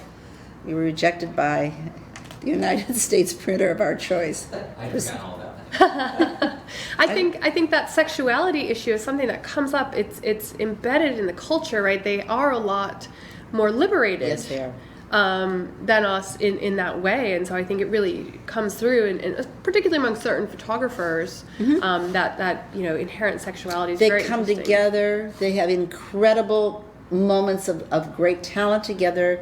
We were rejected by the United States printer of our choice. I forgot all about that. I think that sexuality issue is something that comes up. It's embedded in the culture, right? They are a lot more liberated. Yes, they are. than us in that way. And so I think it really comes through, and particularly among certain photographers, that inherent sexuality is very They come interesting. together. They have incredible moments of great talent together.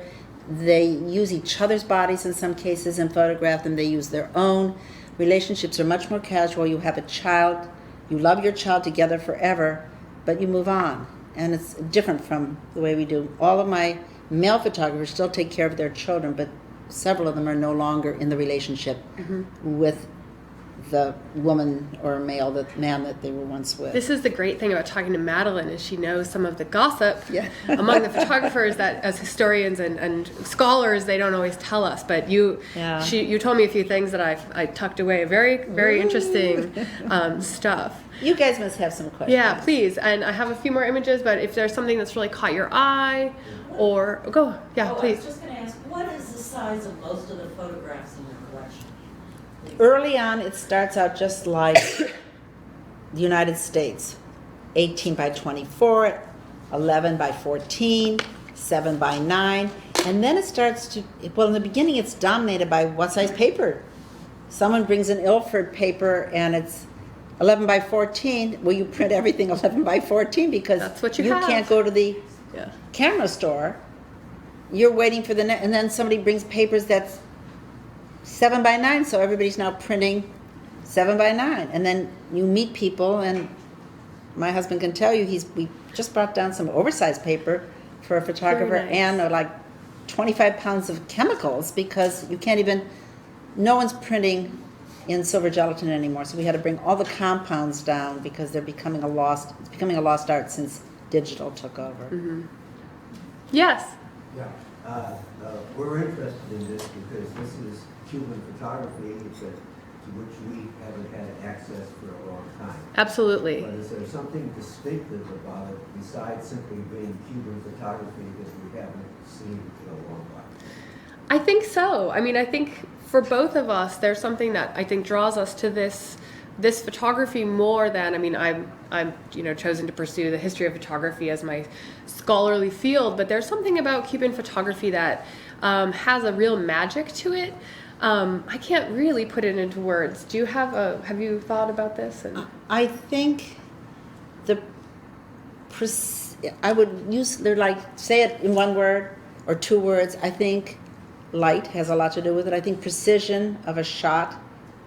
They use each other's bodies in some cases and photograph them. They use their own. Relationships are much more casual. You have a child. You love your child together forever, but you move on. And it's different from the way we do. All of my male photographers still take care of their children, but several of them are no longer in the relationship with the woman or male, the man that they were once with. This is the great thing about talking to Madeleine, is she knows some of the gossip Yeah. among the photographers that, as historians and scholars, they don't always tell us. But you told me a few things that I tucked away. Very, very interesting stuff. You guys must have some questions. Yeah, please. And I have a few more images, but if there's something that's really caught your eye, or go, yeah, Oh, I please. was just going to ask, what is the size of most of the photographs in your collection? Early on, it starts out just like the United States, 18 by 24, 11 by 14, 7 by 9, and then it starts to, well, in the beginning it's dominated by what size paper. Someone brings an Ilford paper and it's 11 by 14. Well, you print everything 11 by 14 because That's what you have. can't go to the Yeah. camera store. You're waiting for the next, and then somebody brings papers that's 7 by 9, so everybody's now printing 7 by 9. And then you meet people, and my husband can tell you, we just brought down some oversized paper for a photographer, Very nice. and like 25 pounds of chemicals, because you can't even, no one's printing in silver gelatin anymore. So we had to bring all the compounds down because it's becoming a lost art since digital took over. Yes. Yeah, we're interested in this because this is Cuban photography to which we haven't had access for a long time. Absolutely. But is there something distinctive about it besides simply being Cuban photography that we haven't seen in a long while? I think so. I mean, I think for both of us, there's something that I think draws us to this photography more than, I mean, I'm chosen to pursue the history of photography as my scholarly field, but there's something about Cuban photography that has a real magic to it. I can't really put it into words. Have you thought about this? I think I would use, say it in one word or two words. I think light has a lot to do with it. I think precision of a shot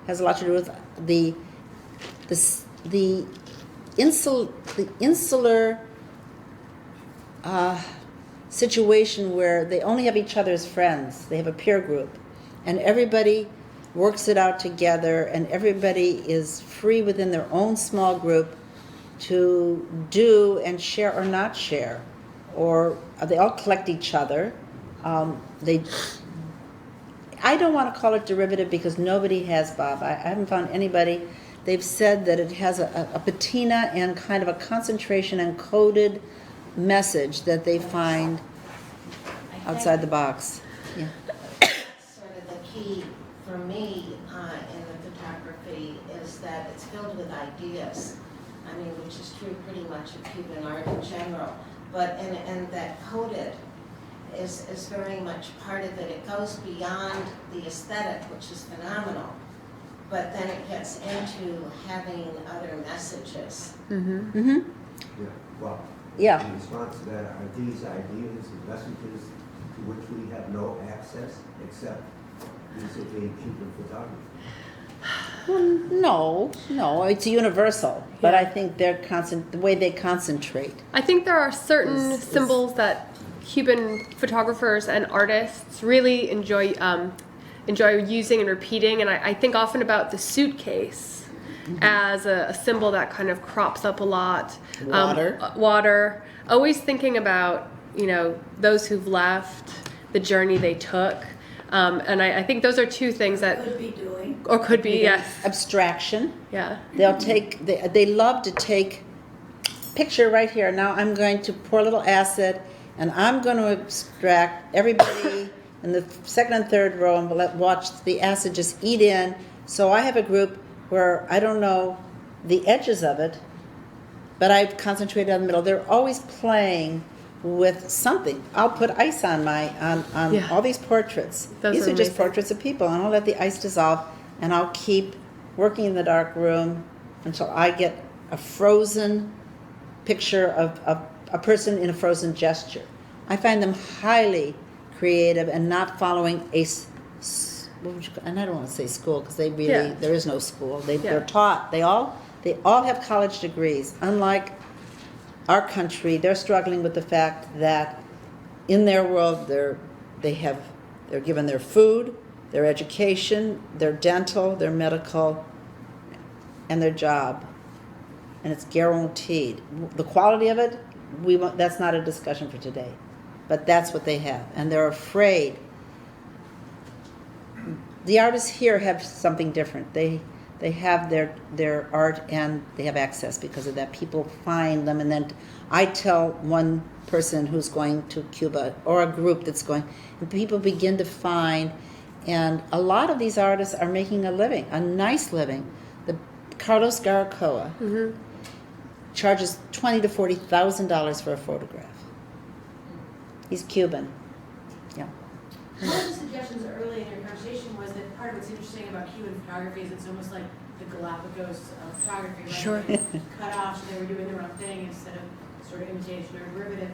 has a lot to do with the insular situation where they only have each other as friends. They have a peer group, and everybody works it out together, and everybody is free within their own small group to do and share or not share, or they all collect each other. I don't want to call it derivative because nobody has, Bob. I haven't found anybody. They've said that it has a patina and kind of a concentration and coded message that they find outside the box. Yeah. Sort of the key for me in the photography is that it's filled with ideas. I mean, which is true pretty much of Cuban art in general. But and that coded is very much part of it. It goes beyond the aesthetic, which is phenomenal. But then it gets into having other messages. Mm-hmm. Yeah, well, Yeah. in response to that, are these ideas and messages to which we have no access except vis-a-vis Cuban photography? No, it's universal. But Yeah. I think the way they concentrate. I think there are certain Is- symbols that Cuban photographers and artists really enjoy using and repeating, and I think often about the suitcase as a symbol that kind of crops up a lot. Water. Always thinking about those who've left, the journey they took, and I think those are two things that Could be doing. or could be yes, Abstraction. yeah. They love to take picture right here. Now I'm going to pour a little acid, and I'm going to abstract everybody in the second and third row, and watch the acid just eat in. So I have a group where I don't know the edges of it, but I've concentrated on the middle. They're always playing with something. I'll put ice on Yeah. all these portraits. Those These are are just amazing. portraits of people, and I'll let the ice dissolve, and I'll keep working in the dark room until I get a frozen picture of a person in a frozen gesture. I find them highly creative and not following what would you call, and I don't want to say school because they really, Yeah. there is no school. They're Yeah. taught. They all have college degrees. Unlike our country, they're struggling with the fact that in their world they're given their food, their education, their dental, their medical, and their job, and it's guaranteed. The quality of it, that's not a discussion for today, but that's what they have, and they're afraid. The artists here have something different. They have their art and they have access because of that. People find them, and then I tell one person who's going to Cuba or a group that's going, and people begin to find, and a lot of these artists are making a living, a nice living. The Carlos Garacoa charges $20,000 to $40,000 for a photograph. He's Cuban. Yeah. One of the suggestions early in your conversation was that part of what's interesting about Cuban photography is it's almost like the Galapagos of photography, right? Sure. They cut off, so they were doing their own thing instead of sort of imitation or derivative.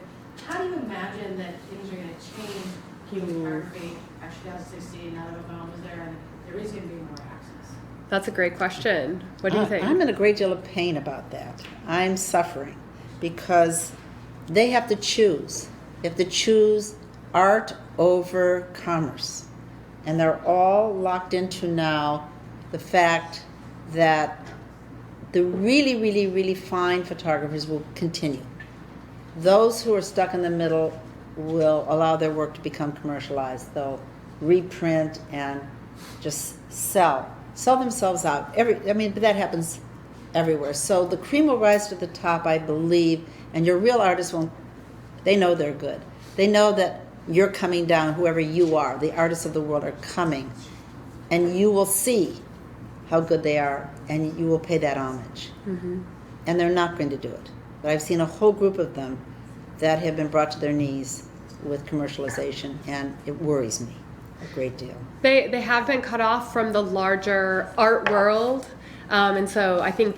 How do you imagine that things are going to change Cuban photography after 2016, now that Obama's there, and there is going to be more access? That's a great question. What do you think? I'm in a great deal of pain about that. I'm suffering because they have to choose. They have to choose art over commerce. And they're all locked into now the fact that the really, really, really fine photographers will continue. Those who are stuck in the middle will allow their work to become commercialized. They'll reprint and just sell themselves out. But that happens everywhere. So the cream will rise to the top, I believe, and your real artists won't. They know they're good. They know that you're coming down, whoever you are. The artists of the world are coming, and you will see how good they are, and you will pay that homage. Mm-hmm. And they're not going to do it. But I've seen a whole group of them that have been brought to their knees with commercialization, and it worries me a great deal. They have been cut off from the larger art world. And so I think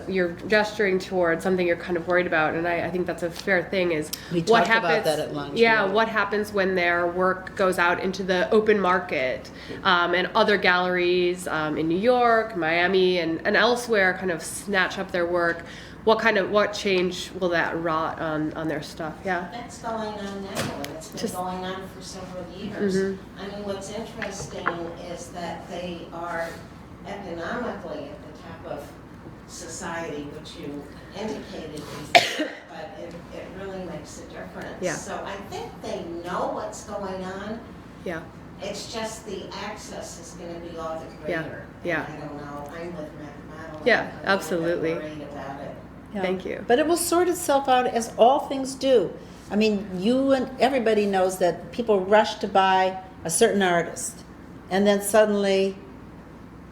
you're gesturing towards something you're kind of worried about, and I think that's a fair thing. Is We what talked happens? about that at lunch. Yeah, what happens when their work goes out into the open market, and other galleries in New York, Miami, and elsewhere kind of snatch up their work? What change will that wrought on their stuff? Yeah. That's going on now, and it's been Just- going on for several years. Mhm. I mean, what's interesting is that they are economically at the top of society, which you indicated before, but it really makes a difference. Yeah. So I think they know what's going on. Yeah. It's just the access is going to be all the Yeah, greater. yeah. I don't know. I'm with Madeline. Yeah, I'm a little bit absolutely. worried about it. Yeah. Thank you. But it will sort itself out as all things do. I mean, you and everybody knows that people rush to buy a certain artist, and then suddenly,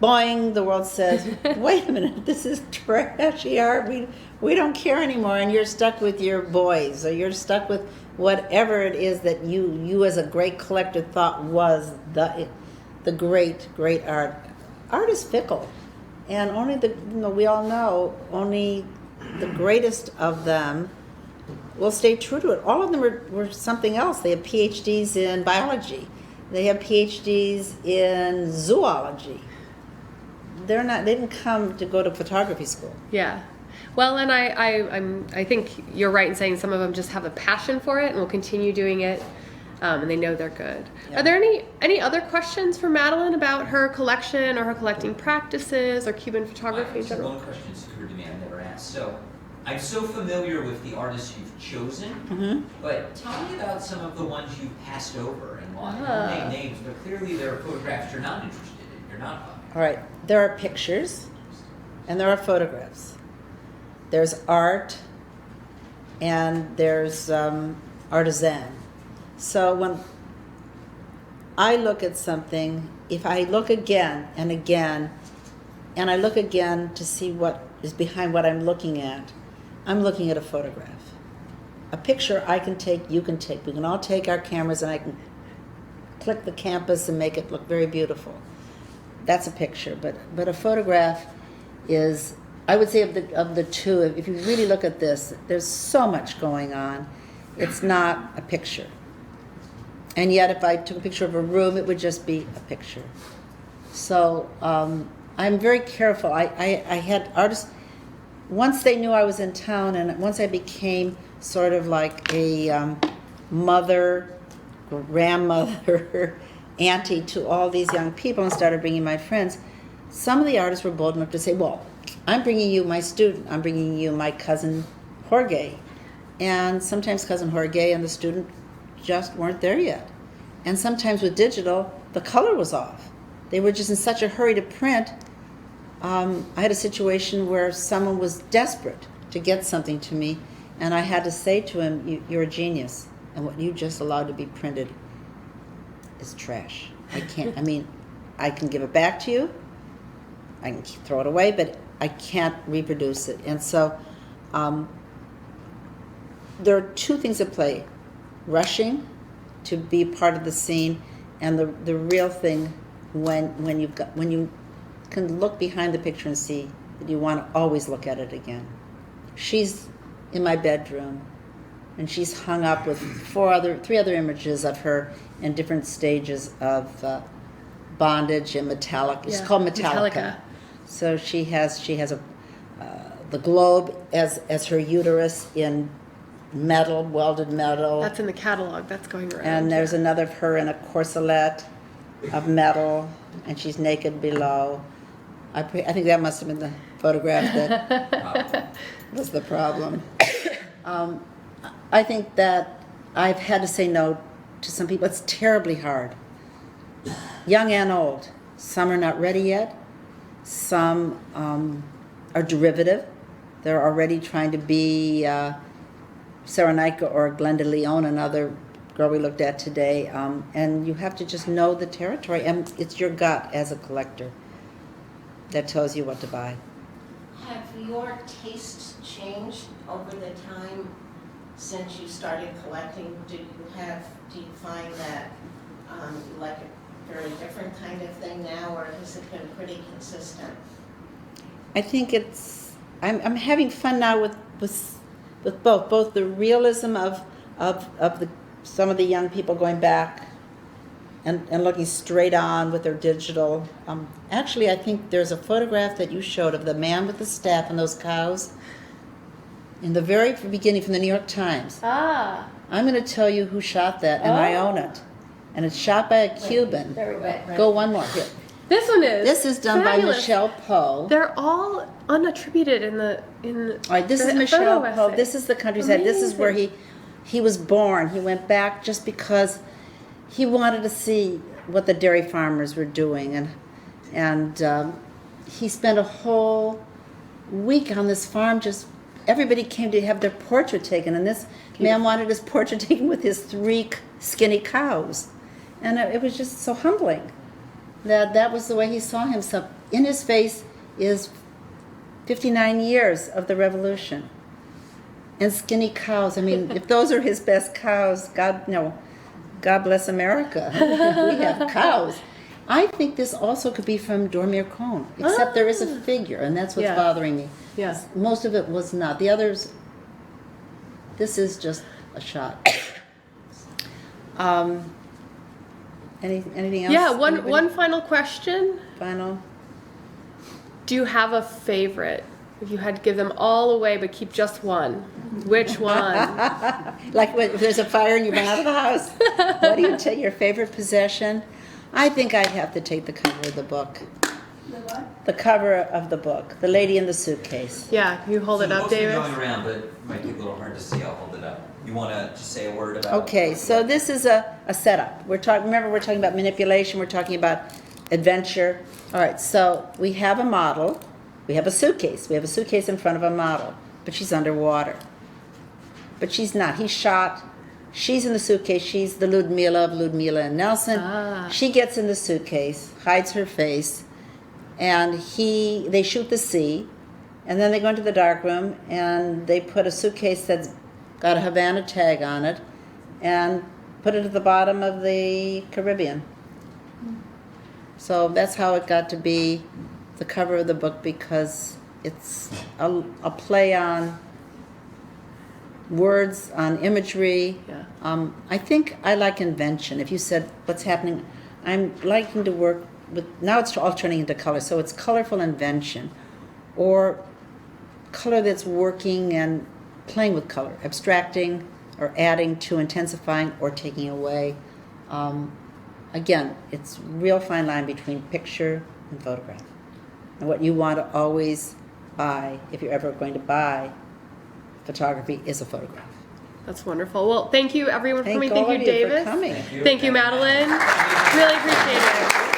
boing, the world says, wait a minute, this is trashy art. We don't care anymore, and you're stuck with your boys, or you're stuck with whatever it is that you as a great collector thought was the great art. Art is fickle, and only we all know only the greatest of them will stay true to it. All of them were something else. They have PhDs in biology. They have PhDs in zoology. They didn't come to go to photography school. Yeah. Well, and I think you're right in saying some of them just have a passion for it and will continue doing it, and they know they're good. Yeah. Are there any other questions for Madeleine about her collection or her collecting practices or Cuban photography in general? One question that's occurred to me I've never asked. So, I'm so familiar with the artists you've chosen, Mm-hmm. but tell me about some of the ones you've passed over and why. You Ah. don't name names, but clearly there are photographs you're not interested in. You're not buying. All right. There are pictures, and there are photographs. There's art, and there's artisan. So when I look at something, if I look again and again, and I look again to see what is behind what I'm looking at a photograph. a picture I can take, you can take. We can all take our cameras and I can click the campus and make it look very beautiful. That's a picture, but a photograph is, I would say of the two, if you really look at this, there's so much going on. It's not a picture. And yet if I took a picture of a room, it would just be a picture. So I'm very careful. I had artists, once they knew I was in town and once I became sort of like a mother, grandmother, auntie to all these young people and started bringing my friends, some of the artists were bold enough to say, well, I'm bringing you my student, I'm bringing you my cousin Jorge. And sometimes cousin Jorge and the student just weren't there yet. And sometimes with digital, the color was off. They were just in such a hurry to print. I had a situation where someone was desperate to get something to me, and I had to say to him, you're a genius, and what you just allowed to be printed is trash. I can't, I mean, I can give it back to you, I can throw it away, but I can't reproduce it. And so there are two things at play: rushing to be part of the scene, and the real thing when you can look behind the picture and see that you want to always look at it again. She's in my bedroom, and she's hung up with three other images of her in different stages of bondage and metallic. It's called Metallica. So she has the globe as her uterus in metal, welded metal. That's in the catalog. That's going around. And there's another of her in a corselet of metal, and she's naked below. I think that must have been the photograph that was the problem. I think that I've had to say no to some people. It's terribly hard, young and old. Some are not ready yet. Some are derivative. They're already trying to be Serenica or Glenda Leon, another girl we looked at today. And you have to just know the territory. And it's your gut as a collector that tells you what to buy. Have your tastes changed over the time since you started collecting? Do you find that you like a very different kind of thing now, or has it been pretty consistent? I think I'm having fun now with both the realism of some of the young people going back and looking straight on with their digital. Actually, I think there's a photograph that you showed of the man with the staff and those cows in the very beginning from the New York Times. Ah. I'm going to tell you who shot that, and I own it. And it's shot by a Cuban. There we go. Go one more. Here. This one is. This is done fabulous. by Michelle Poe. They're all unattributed in the. All right, this is Michelle Poe. This is the countryside. This is where he was born. He went back just because he wanted to see what the dairy farmers were doing, and he spent a whole week on this farm. Just everybody came to have their portrait taken, and this man wanted his portrait taken with his 3 skinny cows, and it was just so humbling that was the way he saw himself. In his face is 59 years of the revolution. And skinny cows. I mean, if those are his best cows, God bless America. We have cows. I think this also could be from Dormier Cohn, except there is a figure, and that's what's bothering me. Yes. Most of it was not. The others, this is just a shot. Anything else? Yeah, one final question. Final. Do you have a favorite? If you had to give them all away but keep just one, which one? Like if there's a fire and you run out of the house, what do you take? Your favorite possession? I think I'd have to take the cover of the book. The what? The cover of the book, The Lady in the Suitcase. Yeah, can you hold it up, David? Going around, but it might be a little hard to see. I'll hold it up. You want to just say a word about? Okay, so this is a setup. Remember, we're talking about manipulation. We're talking about adventure. All right, so we have a model. We have a suitcase. We have a suitcase in front of a model, but she's underwater. But she's not. He's shot. She's in the suitcase. She's the Ludmilla of Ludmilla and Nelson. Ah. She gets in the suitcase, hides her face, and they shoot the sea, and then they go into the darkroom and they put a suitcase that's got a Havana tag on it, and put it at the bottom of the Caribbean. So that's how it got to be the cover of the book, because it's a play on words, on imagery. Yeah. I think I like invention. If you said what's happening, I'm liking to work with, now it's all turning into color, so it's colorful invention, or color that's working and playing with color, abstracting or adding to, intensifying or taking away. Again, it's real fine line between picture and photograph. And what you want to always buy, if you're ever going to buy photography, is a photograph. That's wonderful. Well, thank you everyone for Thank coming. all Thank you, of you for Davis. coming. Thank you, Madeline. Really appreciate it.